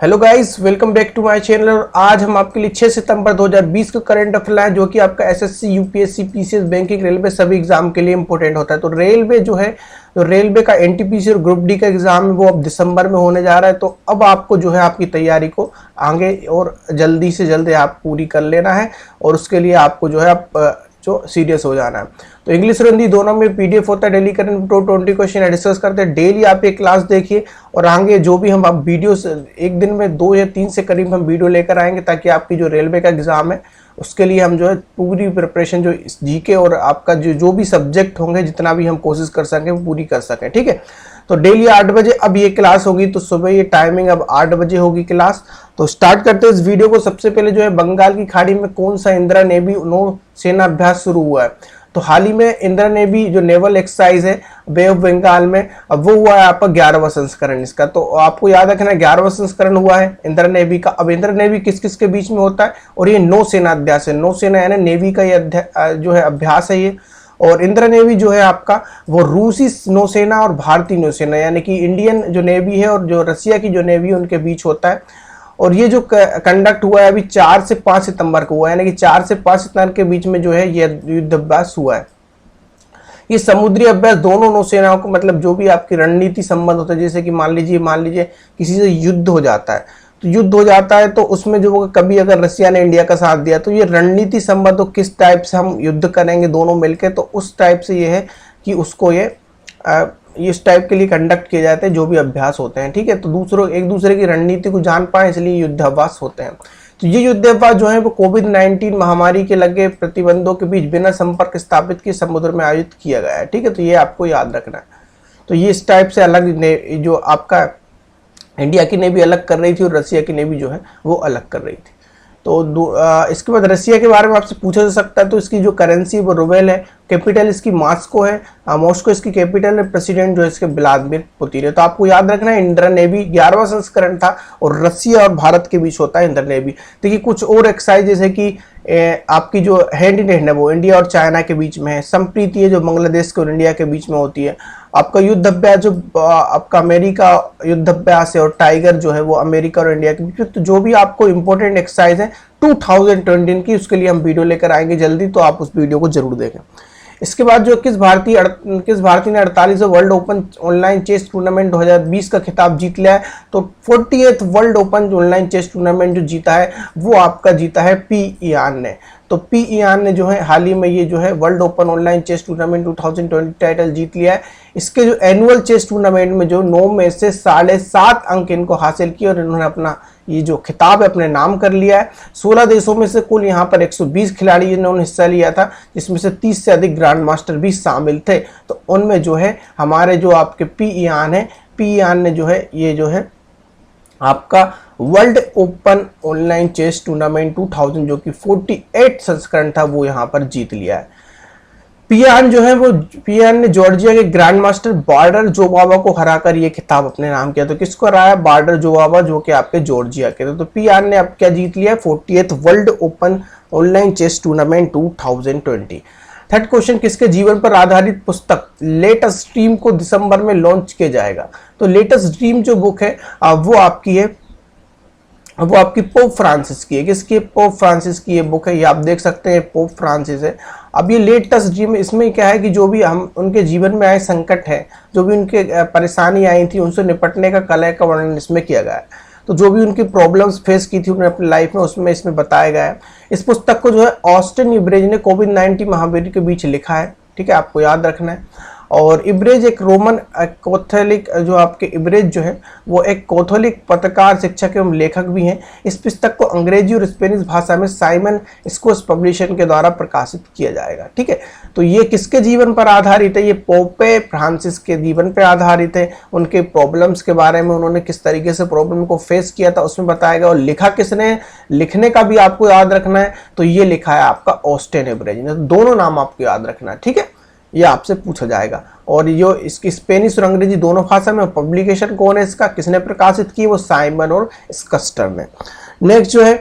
Hello guys, welcome back to my channel. और आज हम आपके लिए 6 सितंबर 2020 का करंट अफेयर लाए, जो कि आपका SSC, UPSC, PCS, banking, railway सभी एग्जाम के लिए इंपॉर्टेंट होता है। तो रेलवे जो है, तो रेलवे का एनटीपीसी और ग्रुप डी का एग्जाम है वो अब दिसंबर में होने जा रहा है। तो अब आपको जो है आपकी तैयारी को आगे और जल्दी से जल्दी आप पूरी कर लेना है, और उसके लिए आपको जो है आप जो सीरियस हो जाना है। तो इंग्लिश और हिंदी दोनों में पीडीएफ होता है। डेली करंट 20 क्वेश्चन डिस्कस करते हैं। डेली आप एक क्लास देखिए, और आगे जो भी हम आप वीडियो एक दिन में 2 या 3 से करीब हम वीडियो लेकर आएंगे, ताकि आपकी जो रेलवे का एग्जाम है उसके लिए हम जो है पूरी प्रिपरेशन जो जीके और आपका जो भी सब्जेक्ट होंगे, जितना भी हम कोशिश कर सकें वो पूरी कर सकें। ठीक है, तो डेली 8 बजे अब ये क्लास होगी। तो सुबह ये टाइमिंग अब 8 बजे होगी क्लास। तो स्टार्ट करते हैं इस वीडियो को। सबसे पहले जो है, बंगाल की खाड़ी में कौन सा इंदिरा नेवी नौ सेना अभ्यास शुरू हुआ है? तो हाल ही में इंदिरा नेवी जो नेवल एक्सरसाइज है बे ऑफ बंगाल में, अब वो हुआ है आपका 11वां संस्करण इसका। तो आपको याद रखना 11वां संस्करण हुआ है इंदिरा नेवी का। अब इंदिरा नेवी किस किस के बीच में होता है? और ये नौसेना अभ्यास है। नौसेना यानी नेवी का ये जो है अभ्यास है ये। और इंदिरा नेवी जो है आपका वो रूसी नौसेना और भारतीय नौसेना यानी कि इंडियन जो नेवी है और जो रसिया की जो नेवी है उनके बीच होता है। और ये जो कंडक्ट हुआ है अभी 4 से 5 सितंबर को हुआ है, यानी कि 4 से 5 सितंबर के बीच में जो है ये युद्ध अभ्यास हुआ है। ये समुद्री अभ्यास दोनों नौसेनाओं को, मतलब जो भी आपकी रणनीति संबंध होता है, जैसे कि मान लीजिए किसी से युद्ध हो जाता है, तो युद्ध हो जाता है तो उसमें जो कभी अगर रसिया ने इंडिया का साथ दिया, तो ये रणनीति संबंध हो किस टाइप से हम युद्ध करेंगे दोनों मिलकर, तो उस टाइप से ये है कि उसको ये इस टाइप के लिए कंडक्ट किए जाते हैं जो भी अभ्यास होते हैं। ठीक है, तो एक दूसरे की रणनीति को जान पाए, इसलिए युद्धाभ्यास होते हैं। तो ये युद्धाभ्यास जो है वो कोविड-19 महामारी के लगे प्रतिबंधों के बीच बिना संपर्क स्थापित किए समुद्र में आयोजित किया गया है। ठीक है, तो ये आपको याद रखना है। तो ये इस टाइप से अलग जो आपका इंडिया की नेवी अलग कर रही थी और रसिया की नेवी जो है वो अलग कर रही थी। तो इसके बाद रसिया के बारे में आपसे पूछा जा सकता है। तो इसकी जो करेंसी वो रूबेल है, कैपिटल इसकी मॉस्को है, मॉस्को इसकी कैपिटल है, प्रेसिडेंट जो है इसके व्लादिमीर पुतिन है। तो आपको याद रखना है इंदिरा नेवी 11वां संस्करण था और रसिया और भारत के बीच होता है इंदिरा नेवी। देखिए कुछ और एक्सरसाइज जैसे कि आपकी जो हैंड इन हैंड है वो इंडिया और चाइना के बीच में है। संप्रीति है जो बांग्लादेश और इंडिया के बीच में होती है। आपका युद्ध अभ्यास जो आपका अमेरिका युद्ध अभ्यास है, और टाइगर जो है वो अमेरिका और इंडिया के बीच में। तो जो भी आपको इंपॉर्टेंट एक्सरसाइज है 2020 की, उसके लिए हम वीडियो लेकर आएंगे जल्दी, तो आप उस वीडियो को जरूर देखें। इसके बाद जो किस भारतीय ने 48वें world open online chess tournament 2020 का खिताब जीत लिया है? तो 48th world open online chess tournament जो जीता है वो आपका जीता है पी इयान ने। तो पी इयान ने जो है हाल ही में ये जो है world open online chess tournament 2020 title जीत लिया है। इसके जो एनुअल चेस टूर्नामेंट में जो 9 में से 7.5 अंक इनको हासिल किए, और इन्होंने अपना ये जो खिताब है अपने नाम कर लिया है। 16 देशों में से कुल यहाँ पर 120 खिलाड़ी जिन्होंने हिस्सा लिया था, जिसमें से 30 से अधिक ग्रैंड मास्टर भी शामिल थे। तो उनमें जो है हमारे जो आपके पी इयान है, पी इयान ने जो है ये जो है आपका World open online chess Tournament 2000 जो कि 48 संस्करण था वो यहाँ पर जीत लिया है। पियान जो है वो पियान ने जॉर्जिया के ग्रैंड मास्टर बार्डर जोबावा को हराकर ये खिताब अपने नाम किया। तो किसको हराया? बार्डर जोबावा, जो कि आपके जॉर्जिया के थे। तो पियान ने अब क्या जीत लिया? 48th world open online chess tournament 2020। Third question, किसके जीवन पर आधारित पुस्तक लेटेस्ट ड्रीम को दिसंबर में लॉन्च किया जाएगा? तो लेटेस्ट ड्रीम जो बुक है वो आपकी है, वो आपकी पोप फ्रांसिस की है। किसकी? पोप फ्रांसिस की ये बुक है, ये आप देख सकते हैं पोप फ्रांसिस है। अब ये लेटेस्ट ड्रीम, इसमें क्या है कि जो भी हम उनके जीवन में आए संकट है, जो भी उनके परेशानी आई थी, उनसे निपटने का कला का वर्णन इसमें किया गया है। तो जो भी उनकी प्रॉब्लम्स फेस की थी उन्होंने अपनी लाइफ में, उसमें इसमें बताया गया है। इस पुस्तक को जो है ऑस्टिन इब्रेज ने कोविड-19 महामारी के बीच लिखा है। ठीक है, आपको याद रखना है। और इब्रेज एक रोमन कैथोलिक, जो आपके इब्रेज जो है वो एक कैथोलिक पत्रकार, शिक्षक एवं लेखक भी हैं। इस पुस्तक को अंग्रेजी और स्पेनिश भाषा में साइमन स्कोस पब्लिशर के द्वारा प्रकाशित किया जाएगा। ठीक है, तो ये किसके जीवन पर आधारित है? ये पोपे फ्रांसिस के जीवन पर आधारित है। उनके प्रॉब्लम्स के बारे में, उन्होंने किस तरीके से प्रॉब्लम को फेस किया था उसमें बताया गया। और लिखा किसने? लिखने का भी आपको याद रखना है। तो ये लिखा है आपका ऑस्टिन इब्रेज ने। तो दोनों नाम आपको याद रखना है। ठीक है, ये आपसे पूछा जाएगा। और जो इसकी स्पेनिश और अंग्रेजी दोनों भाषा में, पब्लिकेशन कौन है इसका, किसने प्रकाशित की? वो साइमन और स्कस्टर ने। नेक्स्ट जो है,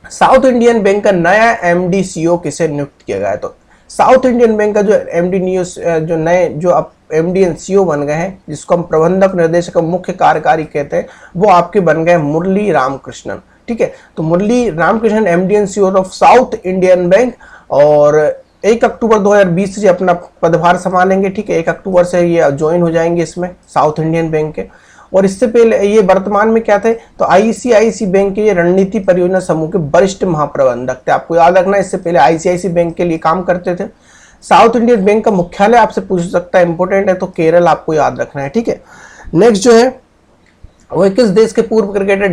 साउथ इंडियन बैंक का नया एमडी सीईओ किसे नियुक्त किया गया है? तो साउथ इंडियन बैंक का जो एमडी न्यूज जो नए जो अब एमडी एंड सीईओ बन गए हैं, जिसको हम प्रबंधक निर्देशक मुख्य कार्यकारी कहते हैं, वो आपके बन गए मुरली रामकृष्णन। ठीक है, तो Murali Ramakrishnan MD and CEO of South Indian Bank, और 1 अक्टूबर 2020 से अपना पदभार संभालेंगे। ठीक है, 1 अक्टूबर से ये ज्वाइन हो जाएंगे इसमें साउथ इंडियन बैंक के। और इससे पहले ये वर्तमान में क्या थे, तो आईसीआईसी बैंक के ये रणनीति परियोजना समूह के वरिष्ठ महाप्रबंधक थे। आपको याद रखना है, इससे पहले आईसीआईसी बैंक के लिए काम करते थे। साउथ इंडियन बैंक का मुख्यालय आपसे पूछ सकता है, इंपोर्टेंट है, तो केरल आपको याद रखना है। ठीक है, नेक्स्ट जो है वो किस देश के पूर्व क्रिकेटर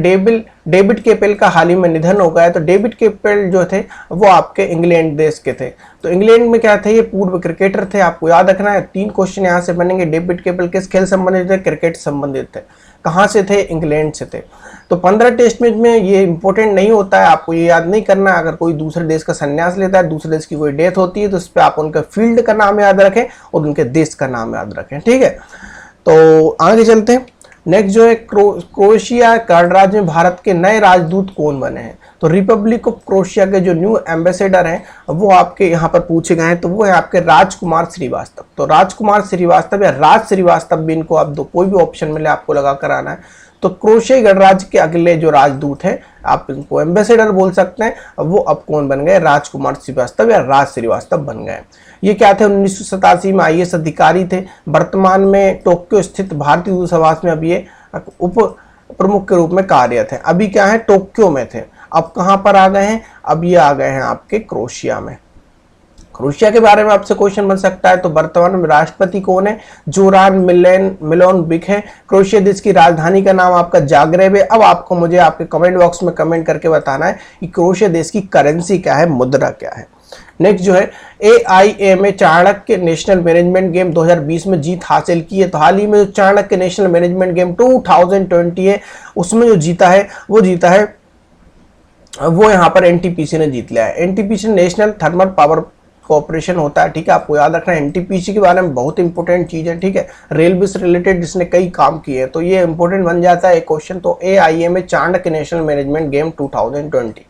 डेविड केपेल का हाल ही में निधन हो गया है। तो डेविड केपेल जो थे वो आपके इंग्लैंड देश के थे। तो इंग्लैंड में क्या थे, ये पूर्व क्रिकेटर थे। आपको याद रखना है, 3 क्वेश्चन यहाँ से बनेंगे। डेविड केपेल किस खेल संबंधित थे, क्रिकेट संबंधित थे। कहाँ से थे, इंग्लैंड से थे। तो 15 टेस्ट मैच में ये इंपॉर्टेंट नहीं होता है, आपको ये याद नहीं करना। अगर कोई दूसरे देश का संन्यास लेता है, दूसरे देश की कोई डेथ होती है, तो उस पर आप उनका फील्ड का नाम याद रखें और उनके देश का नाम याद रखें। ठीक है, तो आगे चलते हैं। नेक्स्ट जो है क्रोएशिया गणराज्य में भारत के नए राजदूत कौन बने हैं। तो रिपब्लिक ऑफ क्रोएशिया के जो न्यू एम्बेसडर हैं वो आपके यहाँ पर पूछे गए हैं, तो वो है आपके राजकुमार श्रीवास्तव। तो राजकुमार श्रीवास्तव या राज श्रीवास्तव भी, इनको आप कोई भी ऑप्शन मिले आपको लगा कर आना है। तो क्रोएशिया गणराज्य के अगले जो राजदूत हैं, आप इनको एम्बेसडर बोल सकते हैं, वो अब कौन बन गए, राजकुमार श्रीवास्तव या राज श्रीवास्तव बन गए। ये क्या थे, 1987 में आईएएस अधिकारी थे। वर्तमान में टोक्यो स्थित भारतीय दूतावास में अब ये उप प्रमुख के रूप में कार्यरत है। अभी क्या है, टोक्यो में थे, अब कहां पर आ गए हैं, अब ये आ गए हैं आपके क्रोएशिया में। क्रोएशिया के बारे में आपसे क्वेश्चन बन सकता है। तो वर्तमान में राष्ट्रपति कौन है, जोरान मिलोनोविक है। क्रोएशिया देश की राजधानी का नाम आपका जाग्रेब है। अब आपको मुझे आपके कमेंट बॉक्स में कमेंट करके बताना है कि क्रोएशिया देश की करेंसी क्या है, मुद्रा क्या है। नेक्स्ट जो है AIMA Chanakya national management game 2020 में जीत हासिल की है। तो हाल ही में जो चाणक्य नेशनल मैनेजमेंट गेम 2020 है, उसमें जो जीता है वो यहाँ पर NTPC ने जीत लिया है। NTPC national thermal power corporation होता है। ठीक है, आपको याद रखना है, NTPC के बारे में बहुत इंपॉर्टेंट चीज है। ठीक है, रेलवे से रिलेटेड जिसने कई काम किए हैं, तो ये इंपॉर्टेंट बन जाता है एक क्वेश्चन। तो AIMA Chanakya national management game 2020,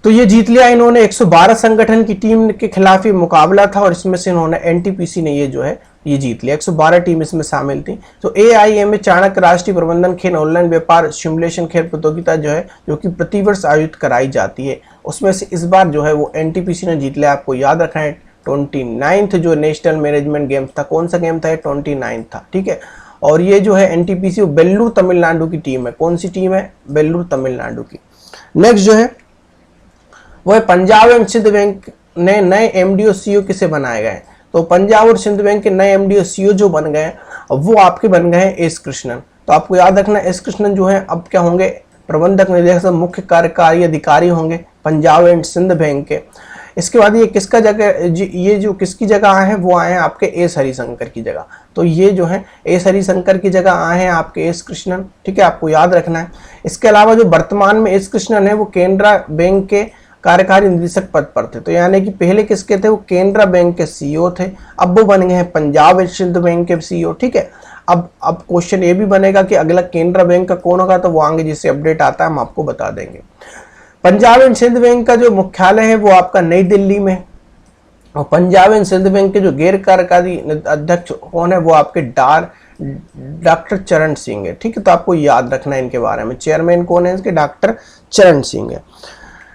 तो ये जीत लिया इन्होंने। 112 संगठन की टीम के खिलाफ ये मुकाबला था और इसमें से इन्होंने NTPC ने ये जो है ये जीत लिया। 112 टीम इसमें शामिल थी। तो AIMA चाणक्य राष्ट्रीय प्रबंधन खेल ऑनलाइन व्यापार सिमुलेशन खेल प्रतियोगिता जो है, जो कि प्रतिवर्ष आयोजित कराई जाती है, उसमें से इस बार जो है वो NTPC ने जीत लिया। आपको याद रखना है 29th जो नेशनल मैनेजमेंट गेम था, कौन सा गेम था, 29 था। ठीक है, और ये जो है NTPC बेल्लूर तमिलनाडु की टीम है। कौन सी टीम है, बेल्लूर तमिलनाडु की। नेक्स्ट जो है वो है पंजाब एंड सिंध बैंक ने नए MD और CEO किसे बनाए गए। तो पंजाब और सिंध बैंक के नए MD और CEO जो बन गए वो आपके बन गए हैं एस कृष्णन। तो आपको याद रखना एस कृष्णन जो है अब क्या होंगे, प्रबंधक निदेशक मुख्य कार्यकारी अधिकारी होंगे पंजाब एंड सिंध बैंक के। इसके बाद ये किसका जगह, ये जो किसकी जगह आए हैं, वो आए हैं आपके एस हरिशंकर की जगह। तो ये जो है एस हरिशंकर की जगह आए हैं आपके एस कृष्णन। ठीक है, आपको याद रखना है। इसके अलावा जो वर्तमान में एस कृष्णन है वो केनरा बैंक के कार्यकारी निदेशक पद पर थे। तो यानी कि पहले किसके थे, वो केनरा बैंक के CEO थे, अब वो बन गए हैं पंजाब एंड सिंध बैंक के CEO। ठीक है, अब क्वेश्चन ये भी बनेगा कि अगला केनरा बैंक का कौन होगा, तो वो आगे जिससे अपडेट आता है हम आपको बता देंगे। पंजाब एंड सिंध बैंक का जो मुख्यालय है वो आपका नई दिल्ली में, और पंजाब एंड सिंध बैंक के जो गैर कार्यकारी अध्यक्ष कौन है, वो आपके डॉक्टर चरण सिंह है। ठीक है, तो आपको याद रखना है इनके बारे में। चेयरमैन कौन है इसके, डॉक्टर चरण सिंह है।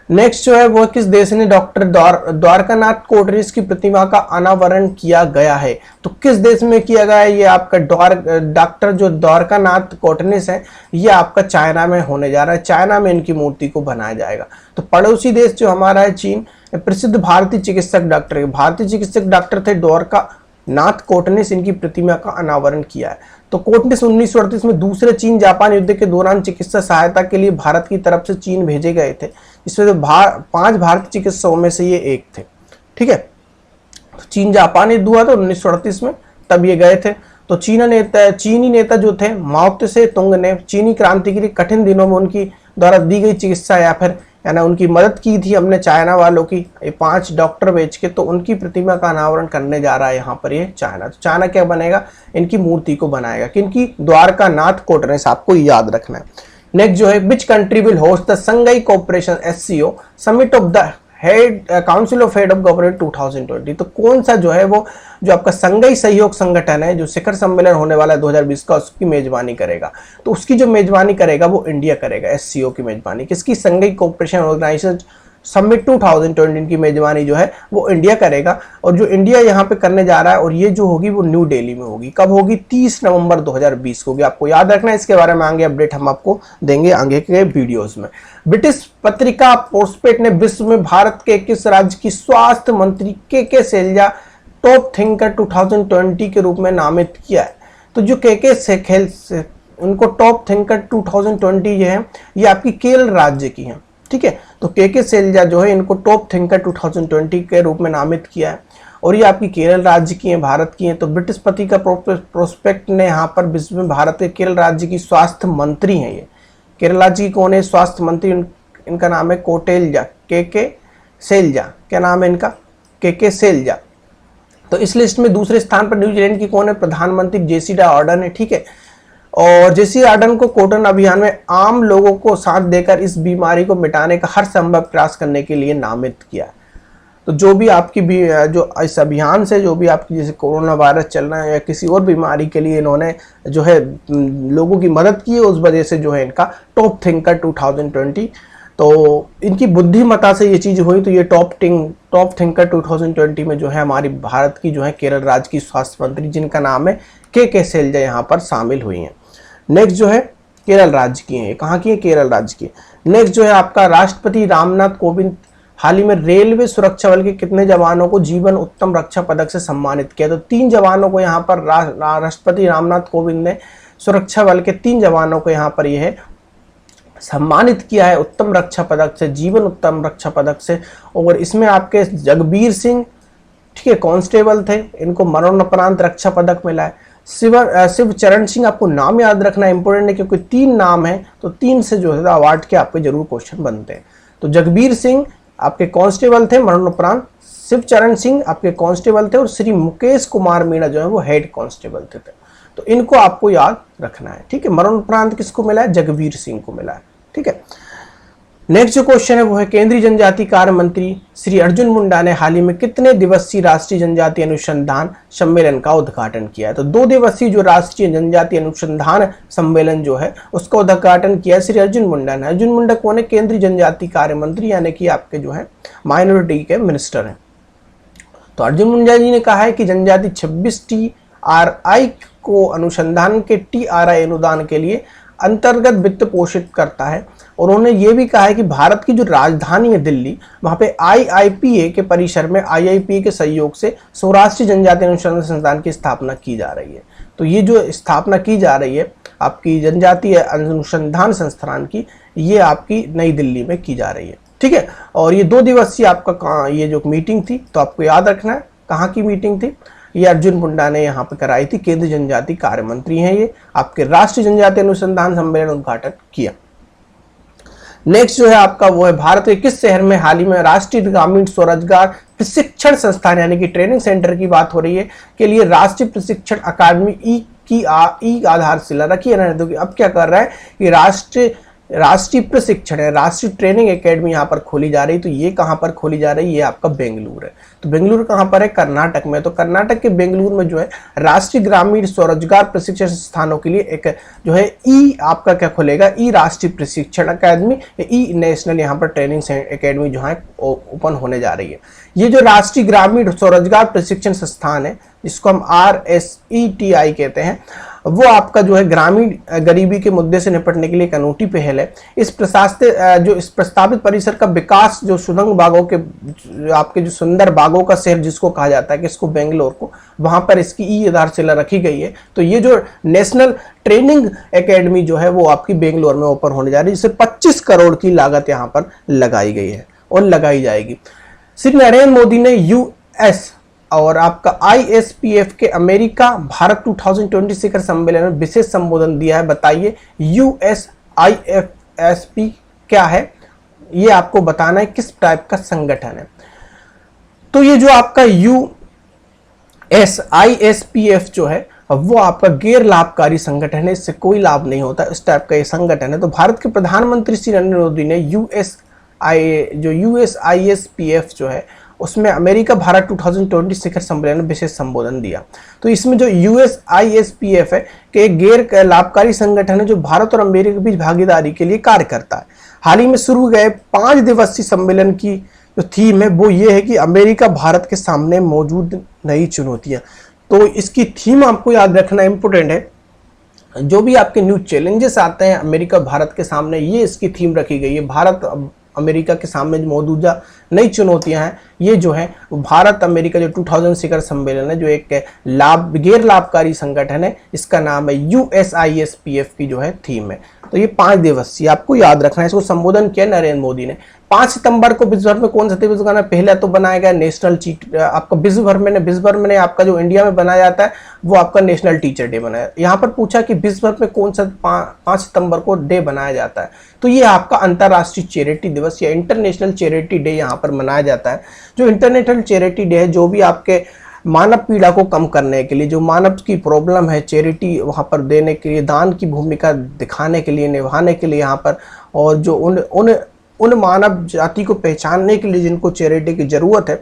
नेक्स्ट जो है वो किस देश ने डॉक्टर द्वारकानाथ कोटरेस की प्रतिमा का अनावरण किया गया है। तो किस देश में किया गया है, ये आपका डॉक्टर जो द्वारकानाथ कोटरेस है, ये आपका चाइना में होने जा रहा है। चाइना में इनकी मूर्ति को बनाया जाएगा। तो पड़ोसी देश जो हमारा है चीन, प्रसिद्ध भारतीय चिकित्सक डॉक्टर थे द्वारकानाथ कोटरेस, इनकी प्रतिमा का अनावरण किया है। तो कोटरेस 1938 में दूसरे चीन जापान युद्ध के दौरान चिकित्सा सहायता के लिए भारत की तरफ से चीन भेजे गए थे। इसमें से 5 भारतीय चिकित्सकों में से ये एक थे। ठीक है, तो चीन जापान युद्ध हुआ था 1938 में, तब ये गए थे। तो चीनी नेता जो थे माओ त्से तुंग ने चीनी क्रांति के लिए कठिन दिनों में उनकी द्वारा दी गई चिकित्सा या फिर यानी उनकी मदद की थी हमने चाइना वालों की, 5 डॉक्टर बेच के। तो उनकी प्रतिमा का अनावरण करने जा रहा है यहाँ पर ये चाइना। तो चाइना क्या बनेगा, इनकी मूर्ति को बनाएगा, किनकी, द्वारकानाथ कोटरेस, आपको याद रखना है। नेक्स्ट जो है which country will host the Shanghai cooperation SCO summit of the head council of head of government 2020। तो कौन सा जो है वो जो आपका संघीय सहयोग संगठन है जो शिखर सम्मेलन होने वाला है 2020 का, उसकी मेजबानी करेगा। तो उसकी जो मेजबानी करेगा वो इंडिया करेगा। एससीओ की मेजबानी किसकी? संघीय कोऑपरेशन ऑर्गेनाइजेशन समिट 2020 की मेजबानी जो है वो इंडिया करेगा। और जो इंडिया यहाँ पे करने जा रहा है और ये जो होगी वो न्यू दिल्ली में होगी। कब होगी? 30 नवंबर 2020 को होगी। आपको याद रखना है, इसके बारे में आगे अपडेट हम आपको देंगे आगे के वीडियोस में। ब्रिटिश पत्रिका पोस्टपेट ने विश्व में भारत के किस राज्य की स्वास्थ्य मंत्री के सैलजा टॉप थिंकर 2020 के रूप में नामित किया है? तो जो के उनको टॉप थिंकर 2020 ये है, ये आपकी केरल राज्य की है। ठीक है, तो के सैलजा जो है इनको टॉप थिंकर 2020 के रूप में नामित किया है और ये आपकी केरल राज्य की है, भारत की है। तो ब्रिटिश पत्रिका प्रोस्पेक्ट ने यहाँ पर विश्व में भारत के केरल राज्य की स्वास्थ्य मंत्री हैं। ये केरल राज्य की कौन है? स्वास्थ्य मंत्री, इनका नाम है कोटेलजा, के सैलजा। क्या नाम है इनका? के सैलजा। तो इस लिस्ट में दूसरे स्थान पर न्यूजीलैंड की कौन है? प्रधानमंत्री जेसिंडा आर्डर्न है। ठीक है, और जेसिंडा आर्डर्न को कोटन अभियान में आम लोगों को साथ देकर इस बीमारी को मिटाने का हर संभव प्रयास करने के लिए नामित किया। तो जो भी आपकी जो इस अभियान से जो भी आपकी जैसे कोरोना वायरस चल रहा है या किसी और बीमारी के लिए इन्होंने जो है लोगों की मदद की है, उस वजह से जो है इनका टॉप थिंकर 2020। तो इनकी बुद्धिमत्ता से ये चीज़ हुई। तो ये टॉप थिंकर 2020 में जो है हमारी भारत की जो है केरल राज्य की स्वास्थ्य मंत्री जिनका नाम है के सैलजा यहाँ पर शामिल हुई हैं। नेक्स्ट जो है केरल राज्य की है। कहाँ की है? केरल राज्य की। नेक्स्ट जो है आपका राष्ट्रपति रामनाथ कोविंद हाल ही में रेलवे सुरक्षा बल के कितने जवानों को जीवन उत्तम रक्षा पदक से सम्मानित किया? तो 3 जवानों को यहाँ पर राष्ट्रपति रामनाथ कोविंद ने सुरक्षा बल के 3 जवानों को यहाँ पर यह सम्मानित किया है उत्तम रक्षा पदक से, जीवन उत्तम रक्षा पदक से। और इसमें आपके जगबीर सिंह, ठीक है, कांस्टेबल थे, इनको मरणोपरांत रक्षा पदक मिला है। शिव चरण सिंह, आपको नाम याद रखना इंपॉर्टेंट है क्योंकि 3 नाम है, तो 3 से जो है अवार्ड के आपके जरूर क्वेश्चन बनते हैं। तो जगबीर सिंह आपके कांस्टेबल थे मरणोपरांत, शिव चरण सिंह आपके कांस्टेबल थे और श्री मुकेश कुमार मीणा जो है वो हेड कांस्टेबल थे। तो इनको आपको याद रखना है। ठीक है, मरणोपरांत किसको मिला है? जगबीर सिंह को मिला है। ठीक है, नेक्स्ट जो क्वेश्चन है वो है केंद्रीय जनजाति कार्य मंत्री श्री अर्जुन मुंडा ने हाल ही में कितने दिवसीय राष्ट्रीय जनजाति अनुसंधान सम्मेलन का उद्घाटन किया है? तो 2 दिवसीय जो राष्ट्रीय जनजाति अनुसंधान सम्मेलन जो है उसका उद्घाटन किया श्री अर्जुन मुंडा ने। अर्जुन मुंडा कौन है? केंद्रीय जनजाति कार्य मंत्री, यानी कि आपके जो है माइनॉरिटी के मिनिस्टर हैं। तो अर्जुन मुंडा जी ने कहा है कि जनजाति 26 TRI को अनुसंधान के TRI अनुदान के लिए अंतर्गत वित्त पोषित करता है। और उन्होंने ये भी कहा है कि भारत की जो राजधानी है दिल्ली, वहाँ पे IIPA के परिसर में IIPA के सहयोग से सौराष्ट्रीय जनजाति अनुसंधान संस्थान की स्थापना की जा रही है। तो ये जो स्थापना की जा रही है आपकी जनजातीय अनुसंधान संस्थान की, ये आपकी नई दिल्ली में की जा रही है। ठीक है, और ये 2 दिवसीय आपका ये जो मीटिंग थी, तो आपको याद रखना है कहाँ की मीटिंग थी। ये अर्जुन मुंडा ने यहाँ पे कराई थी। केंद्रीय जनजाति कार्य मंत्री हैं ये, आपके राष्ट्रीय जनजाति अनुसंधान सम्मेलन उद्घाटन किया। नेक्स्ट जो है आपका वो है भारत के किस शहर में हाल ही में राष्ट्रीय ग्रामीण स्वरोजगार प्रशिक्षण संस्थान यानी कि ट्रेनिंग सेंटर की बात हो रही है के लिए राष्ट्रीय प्रशिक्षण अकादमी ई आधारशिला रखी है ना। तो अब क्या कर रहा है कि राष्ट्रीय प्रशिक्षण है, राष्ट्रीय ट्रेनिंग एकेडमी यहाँ पर खोली जा रही है। तो ये कहाँ पर खोली जा रही है? ये आपका बेंगलुरु है। तो बेंगलुरु कहाँ पर है? कर्नाटक में। तो कर्नाटक के बेंगलुरु में जो है राष्ट्रीय ग्रामीण स्वरोजगार प्रशिक्षण संस्थानों के लिए एक जो है आपका क्या खोलेगा? राष्ट्रीय प्रशिक्षण अकादमी, नेशनल यहाँ पर ट्रेनिंग एकेडमी जो है ओपन होने जा रही है। ये जो राष्ट्रीय ग्रामीण स्वरोजगार प्रशिक्षण संस्थान है जिसको हम RSETI कहते हैं, वो आपका जो है ग्रामीण गरीबी के मुद्दे से निपटने के लिए एक अनूठी पहल है। इस प्रस्तावित परिसर का विकास जो सुदंग बागों के आपके जो सुंदर बागों का शहर जिसको कहा जाता है कि इसको बेंगलोर को, वहां पर इसकी आधारशिला रखी गई है। तो ये जो नेशनल ट्रेनिंग एकेडमी जो है वो आपकी बेंगलोर में ओपन होने जा रही है, जिसे 25 करोड़ की लागत यहाँ पर लगाई गई है और लगाई जाएगी। श्री नरेंद्र मोदी ने US और आपका ISPF के अमेरिका भारत 2020 शिखर सम्मेलन में विशेष संबोधन दिया है। बताइए USIFSP क्या है? ये आपको बताना है किस टाइप का संगठन है। तो ये जो आपका USISPF जो है वो आपका गैर लाभकारी संगठन है, इससे कोई लाभ नहीं होता, इस टाइप का ये संगठन है। तो भारत के प्रधानमंत्री श्री नरेंद्र मोदी ने जो USISPF जो है उसमें अमेरिका भारत 2020 शिखर सम्मेलन में विशेष संबोधन दिया। तो इसमें जो USISPF है कि एक गैर लाभकारी संगठन है जो भारत और अमेरिका के बीच भागीदारी के लिए कार्य करता है। हाल ही में शुरू गए 5 दिवसीय सम्मेलन की जो थीम है वो ये है कि अमेरिका भारत के सामने मौजूद नई चुनौतियां। तो इसकी थीम आपको याद रखना इंपॉर्टेंट है। जो भी आपके न्यू चैलेंजेस आते हैं अमेरिका भारत के सामने, ये इसकी थीम रखी गई है। भारत अमेरिका के सामने जो मौजूदा नई चुनौतियां हैं, ये जो है भारत अमेरिका जो 2000 शिखर सम्मेलन है जो एक गैर लाभकारी संगठन है, इसका नाम है USISPF की जो है थीम है। तो ये 5 दिवसीय आपको याद रखना है। इसको संबोधन किया नरेंद्र मोदी ने। 5 सितंबर को विश्व भर में कौन सा दिवस बनाया? पहला तो बनाया गया नेशनल आपका विश्व भर में आपका जो इंडिया में बनाया जाता है वो आपका नेशनल टीचर डे बनाया। यहाँ पर पूछा कि विश्व भर में कौन सा 5 सितंबर को डे बनाया जाता है, तो ये आपका अंतर्राष्ट्रीय चैरिटी दिवस या इंटरनेशनल चैरिटी डे यहाँ पर मनाया जाता है। जो इंटरनेशनल चैरिटी डे है, जो भी आपके मानव पीड़ा को कम करने के लिए, जो मानव की प्रॉब्लम है, चैरिटी वहाँ पर देने के लिए, दान की भूमिका दिखाने के लिए, निभाने के लिए यहाँ पर, और जो उन मानव जाति को पहचानने के लिए जिनको चैरिटी की ज़रूरत है,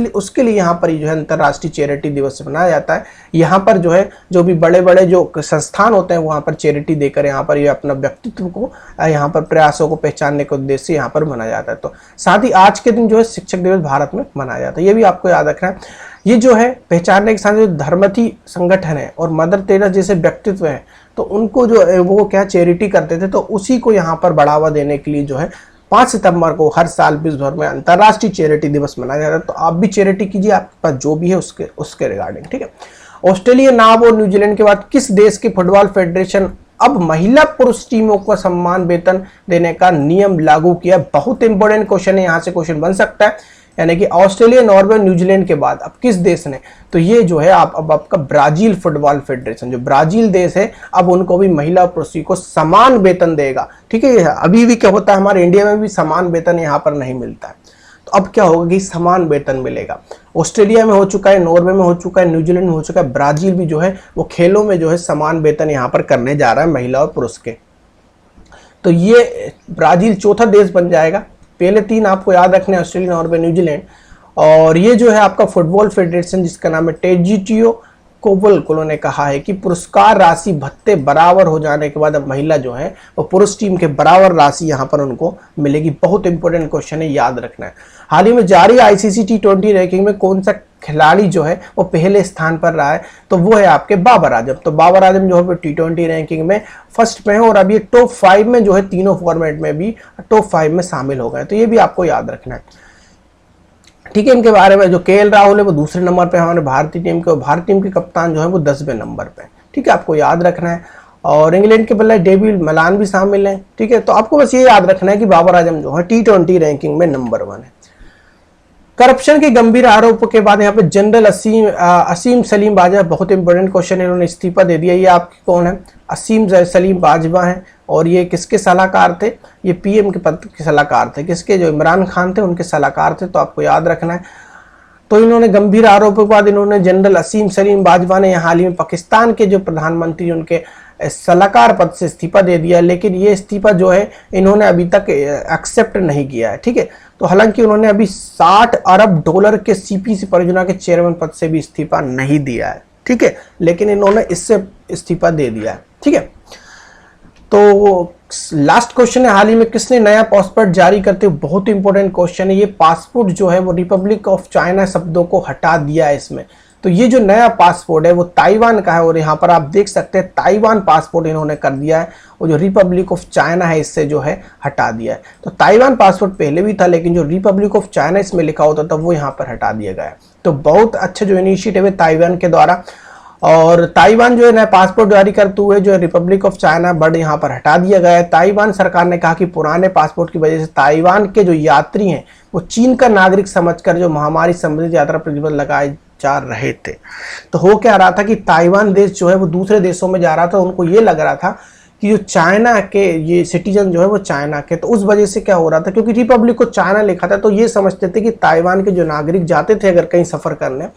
उसके लिए यहाँ पर जो है अंतर्राष्ट्रीय चैरिटी दिवस मनाया जाता है। यहाँ पर जो है जो भी बड़े बड़े जो संस्थान होते हैं वहाँ पर चैरिटी देकर यहाँ पर ये अपना व्यक्तित्व को, यहाँ पर प्रयासों को पहचानने के उद्देश्य से यहाँ पर मनाया जाता है। तो साथ ही आज के दिन जो है शिक्षक दिवस भारत में मनाया जाता है, ये भी आपको याद रखना है। ये जो है पहचानने के साथ जो धर्मथी संगठन है और मदर टेरेसा जैसे व्यक्तित्व हैं, तो उनको जो वो क्या चैरिटी करते थे, तो उसी को यहाँ पर बढ़ावा देने के लिए जो है 5 सितंबर को हर साल विश्व भर में अंतर्राष्ट्रीय चैरिटी दिवस मनाया जाता है। तो आप भी चैरिटी कीजिए, आपके पास जो भी है उसके रिगार्डिंग, ठीक है। ऑस्ट्रेलिया, नाम और न्यूजीलैंड के बाद किस देश के फुटबॉल फेडरेशन अब महिला पुरुष टीमों को समान वेतन देने का नियम लागू किया? बहुत इंपॉर्टेंट क्वेश्चन है, यहाँ से क्वेश्चन बन सकता है। यानी कि ऑस्ट्रेलिया, नॉर्वे, न्यूजीलैंड के बाद अब किस देश ने? तो ये जो है अब आपका ब्राजील फुटबॉल फेडरेशन, जो ब्राजील देश है, अब उनको भी महिला और पुरुष को समान वेतन देगा, ठीक है। अभी भी क्या होता है, हमारे इंडिया में भी समान वेतन यहाँ पर नहीं मिलता है, तो अब क्या होगा कि समान वेतन मिलेगा। ऑस्ट्रेलिया में हो चुका है, नॉर्वे में हो चुका है, न्यूजीलैंड में हो चुका है, ब्राजील भी जो है वो खेलों में जो है समान वेतन यहाँ पर करने जा रहा है महिला और पुरुष के। तो ये ब्राजील चौथा देश बन जाएगा। पहले 3 आपको याद रखने हैं, ऑस्ट्रेलिया, नॉर्वे, न्यूजीलैंड। और ये जो है आपका फुटबॉल फेडरेशन जिसका नाम है टेजिटियो कोवल ने कहा है कि पुरस्कार राशि भत्ते बराबर हो जाने के बाद अब महिला जो है वो पुरुष टीम के बराबर राशि यहाँ पर उनको मिलेगी। बहुत इंपॉर्टेंट क्वेश्चन है, याद रखना है। हाल ही में जारी ICC T20 रैंकिंग में कौन सा खिलाड़ी जो है वो पहले स्थान पर रहा है? तो वो है आपके बाबर आजम। तो बाबर आजम जो है T20 रैंकिंग में फर्स्ट पे है और अब ये टॉप 5 में जो है तीनों फॉर्मेट में भी टॉप 5 में शामिल हो गए। तो ये भी आपको याद रखना है, ठीक है। इनके बारे में जो KL राहुल है वो दूसरे नंबर पे हमारे भारतीय टीम के, और भारतीय टीम के कप्तान जो है वो 10वें नंबर पे, ठीक है, आपको याद रखना है। और इंग्लैंड के बल्ले डेविड मलान भी शामिल हैं, ठीक है। तो आपको बस ये याद रखना है कि बाबर आजम जो है T20 रैंकिंग में नंबर 1 है। करप्शन के गंभीर आरोपों के बाद यहाँ पे जनरल असीम सलीम बाजवा, बहुत इंपॉर्टेंट क्वेश्चन है, इन्होंने इस्तीफा दे दिया। ये आपके कौन है? असीम सलीम बाजवा हैं, और ये किसके सलाहकार थे? ये PM के पद के सलाहकार थे, किसके? जो इमरान खान थे उनके सलाहकार थे। तो आपको याद रखना है। तो इन्होंने गंभीर आरोपों के बाद इन्होंने जनरल असीम सलीम बाजवा ने हाल ही में पाकिस्तान के जो प्रधानमंत्री उनके सलाहकार पद से इस्तीफा दे दिया, लेकिन ये इस्तीफा जो है इन्होंने अभी तक एक्सेप्ट नहीं किया है, ठीक है। तो हालांकि उन्होंने अभी $60 अरब के CPC परियोजना के चेयरमैन पद से भी इस्तीफा नहीं दिया है, ठीक है, लेकिन इन्होंने इससे इस्तीफा दे दिया है, ठीक है। तो लास्ट क्वेश्चन है, हाल ही में किसने नया पासपोर्ट जारी करते हुए, बहुत इंपॉर्टेंट क्वेश्चन है। ये पासपोर्ट जो है वो रिपब्लिक ऑफ चाइना शब्दों को हटा दिया है इसमें। तो ये जो नया पासपोर्ट है वो ताइवान का है, और यहाँ पर आप देख सकते हैं ताइवान पासपोर्ट इन्होंने कर दिया है, और जो रिपब्लिक ऑफ चाइना है इससे जो है हटा दिया है। तो ताइवान पासपोर्ट पहले भी था, लेकिन जो रिपब्लिक ऑफ चाइना इसमें लिखा होता था वो यहाँ पर हटा दिया गया है। तो बहुत अच्छा जो इनिशिएटिव है ताइवान के द्वारा, और ताइवान जो है नया पासपोर्ट जारी करते हुए जो रिपब्लिक ऑफ चाइना वर्ड यहाँ पर हटा दिया गया है। ताइवान सरकार ने कहा कि पुराने पासपोर्ट की वजह से ताइवान के जो यात्री हैं वो चीन का नागरिक समझकर जो महामारी संबंधित यात्रा प्रतिबंध लगाए जा रहे थे। तो हो क्या रहा था कि ताइवान देश जो है वो दूसरे देशों में जा रहा था, उनको ये लग रहा था कि जो चाइना के ये सिटीजन जो है वो चाइना के, तो उस वजह से क्या हो रहा था, क्योंकि रिपब्लिक को चाइना लिखा था, तो ये समझते थे कि ताइवान के जो नागरिक जाते थे अगर कहीं सफर करने,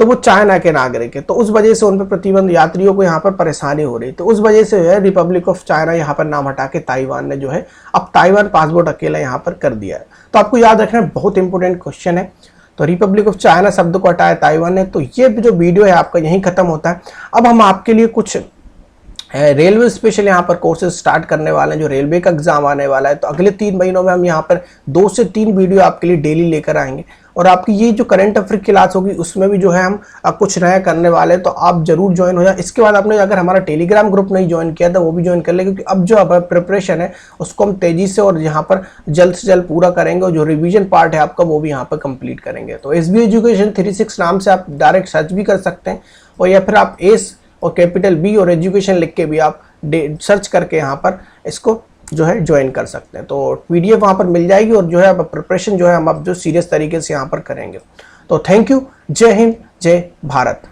तो वो चाइना के नागरिक है, तो उस वजह से उन पर प्रतिबंध, यात्रियों को यहाँ पर परेशानी हो रही, तो उस वजह से जो है रिपब्लिक ऑफ चाइना यहाँ पर नाम हटा के ताइवान ने जो है अब ताइवान पासपोर्ट अकेला यहाँ पर कर दिया है। तो आपको याद रखना बहुत इंपॉर्टेंट क्वेश्चन है। तो रिपब्लिक ऑफ चाइना शब्द को हटाया ताइवान ने। तो ये जो वीडियो है आपका यहीं खत्म होता है। अब हम आपके लिए कुछ रेलवे स्पेशल यहाँ पर कोर्सेज स्टार्ट करने वाले हैं, जो रेलवे का एग्जाम आने वाला है। तो अगले 3 महीनों में हम यहाँ पर 2 से 3 वीडियो आपके लिए डेली लेकर आएंगे, और आपकी ये जो करंट अफेयर क्लास होगी उसमें भी जो है हम कुछ नया करने वाले हैं। तो आप जरूर ज्वाइन हो जाए। इसके बाद आपने अगर हमारा टेलीग्राम ग्रुप नहीं ज्वाइन किया था वो भी ज्वाइन कर ले, क्योंकि अब जो अब प्रिपरेशन है उसको हम तेजी से और यहाँ पर जल्द से जल्द पूरा करेंगे, और जो रिविजन पार्ट है आपका वो भी यहाँ पर कंप्लीट करेंगे। तो SBI एजुकेशन 36 नाम से आप डायरेक्ट सर्च भी कर सकते हैं, और या फिर आप एस और कैपिटल B और एजुकेशन लिख के भी आप सर्च करके यहाँ पर इसको जो है ज्वाइन कर सकते हैं। तो PDF वहाँ पर मिल जाएगी, और जो है अब प्रिपरेशन जो है हम अब जो सीरियस तरीके से यहाँ पर करेंगे। तो थैंक यू। जय हिंद, जय भारत।